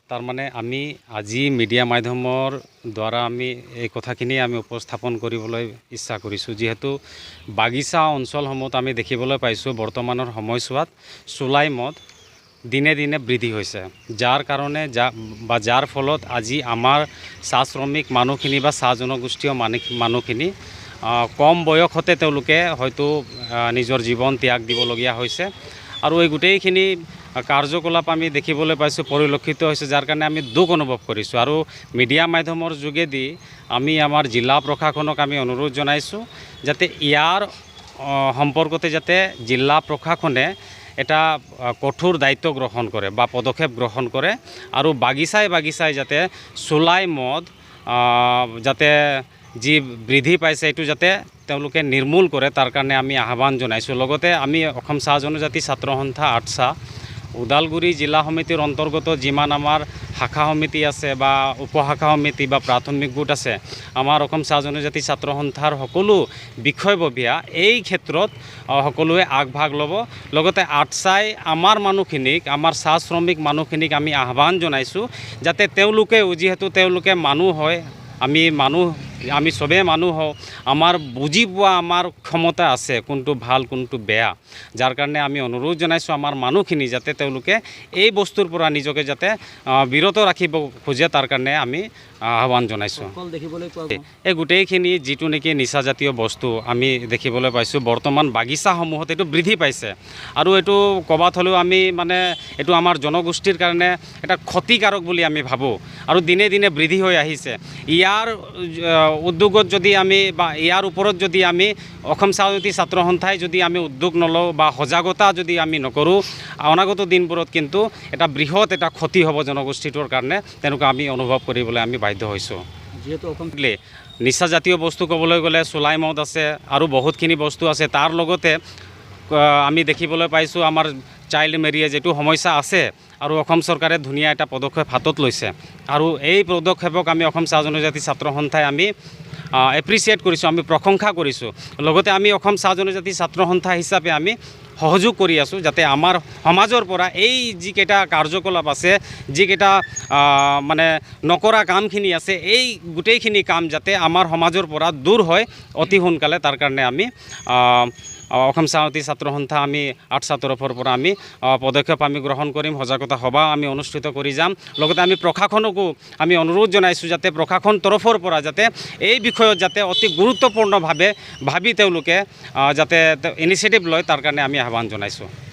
তাৰ মানে আমি আজি মিডিয়া মাধ্যমৰ দ্বাৰা আমি এই কথাখিনি আমি উপস্থাপন কৰিবলৈ ইচ্ছা কৰিছোঁ যিহেতু বাগিচা অঞ্চলসমূহত আমি দেখিবলৈ পাইছোঁ বৰ্তমানৰ সময়ছোৱাত চুলাই মদ দিনে দিনে বৃদ্ধি হৈছে যাৰ কাৰণে যাৰ ফলত আজি আমাৰ চাহ শ্ৰমিক মানুহখিনি বা চাহ জনগোষ্ঠীয় মানুহখিনি কম বয়সতে তেওঁলোকে হয়তো নিজৰ জীৱন ত্যাগ দিবলগীয়া হৈছে আৰু এই গোটেইখিনি কাৰ্যকলাপ আমি দেখিবলৈ পাইছোঁ পৰিলক্ষিত হৈছে যাৰ কাৰণে আমি দুখ অনুভৱ কৰিছোঁ আৰু মিডিয়া মাধ্যমৰ যোগেদি আমি আমাৰ জিলা প্ৰশাসনক আমি অনুৰোধ জনাইছোঁ যাতে ইয়াৰ সম্পৰ্কতে যাতে জিলা প্ৰশাসনে এটা কঠোৰ দায়িত্ব গ্ৰহণ কৰে বা পদক্ষেপ গ্ৰহণ কৰে আৰু বাগিচাই যাতে চুলাই মদ যাতে যি বৃদ্ধি পাইছে এইটো যাতে তেওঁলোকে নিৰ্মূল কৰে তাৰ কাৰণে আমি আহ্বান জনাইছোঁ লগতে আমি অসম চাহ জনজাতি ছাত্ৰ সন্থা আটছা ওদালগুৰি জিলা সমিতিৰ অন্তৰ্গত যিমান আমাৰ শাখা সমিতি আছে বা উপশাখা সমিতি বা প্ৰাথমিক গোট আছে আমাৰ অসম চাহ জনজাতি ছাত্ৰ সন্থাৰ সকলো বিষয়ববীয়া এই ক্ষেত্ৰত সকলোৱে আগভাগ ল'ব লগতে আটছাই আমাৰ মানুহখিনিক আমাৰ চাহ শ্ৰমিক মানুহখিনিক আমি আহ্বান জনাইছোঁ যাতে তেওঁলোকেও যিহেতু তেওঁলোকে মানুহ হয় আমি সবে মানুহ হওঁ আমাৰ বুজি পোৱা আমাৰ ক্ষমতা আছে কোনটো ভাল কোনটো বেয়া যাৰ কাৰণে আমি অনুৰোধ জনাইছোঁ আমাৰ মানুহখিনি যাতে তেওঁলোকে এই বস্তুৰ পৰা নিজকে যাতে বিৰত ৰাখিব খোজে তাৰ কাৰণে আমি আহ্বান জনাইছোঁ এই গোটেইখিনি যিটো নেকি নিচাজাতীয় বস্তু আমি দেখিবলৈ পাইছোঁ বৰ্তমান বাগিচাসমূহত এইটো বৃদ্ধি পাইছে আৰু এইটো ক'বাত হ'লেও আমি মানে এইটো আমাৰ জনগোষ্ঠীৰ কাৰণে এটা ক্ষতিকাৰক বুলি আমি ভাবোঁ আৰু দিনে দিনে বৃদ্ধি হৈ আহিছে ইয়াৰ উদ্যোগত যদি আমি বা ইয়াৰ ওপৰত যদি আমি অসম চাহ জনজাতি ছাত্ৰ সন্থাই যদি আমি উদ্যোগ নলওঁ বা সজাগতা যদি আমি নকৰোঁ অনাগত দিনবোৰত কিন্তু এটা বৃহৎ এটা ক্ষতি হ'ব জনগোষ্ঠীটোৰ কাৰণে তেনেকুৱা আমি অনুভৱ কৰিবলৈ আমি বাধ্য হৈছোঁ যিহেতু অসম নিচাজাতীয় বস্তু ক'বলৈ গ'লে চুলাই মদ আছে আৰু বহুতখিনি বস্তু আছে তাৰ লগতে আমি দেখিবলৈ পাইছোঁ আমাৰ চাইল্ড মেৰিয়েজ এইটো সমস্যা আছে আৰু অসম চৰকাৰে ধুনীয়া এটা পদক্ষেপ হাতত লৈছে আৰু এই পদক্ষেপক আমি অসম চাহ জনজাতি ছাত্ৰ সন্থাই আমি এপ্ৰিচিয়েট কৰিছোঁ আমি প্ৰশংসা কৰিছোঁ লগতে আমি অসম চাহ জনজাতি ছাত্ৰ সন্থা হিচাপে আমি সহযোগ কৰি আছোঁ যাতে আমাৰ সমাজৰ পৰা এই যিকেইটা কাৰ্যকলাপ আছে যিকেইটা মানে নকৰা কামখিনি আছে এই গোটেইখিনি কাম যাতে আমাৰ সমাজৰ পৰা দূৰ হয় অতি সোনকালে তাৰ কাৰণে আমি অসম চাহ জনজাতি ছাত্ৰ সন্থা আমি আটছা তৰফৰ পৰা আমি পদক্ষেপ আমি গ্ৰহণ কৰিম সজাগতা সভা আমি অনুষ্ঠিত কৰি যাম লগতে আমি প্ৰশাসনকো আমি অনুৰোধ জনাইছোঁ যাতে প্ৰশাসন তৰফৰ পৰা যাতে এই বিষয়ত যাতে অতি গুৰুত্বপূৰ্ণভাৱে ভাবি তেওঁলোকে যাতে ইনিচিয়েটিভ লয় তাৰ কাৰণে আমি আহ্বান জনাইছোঁ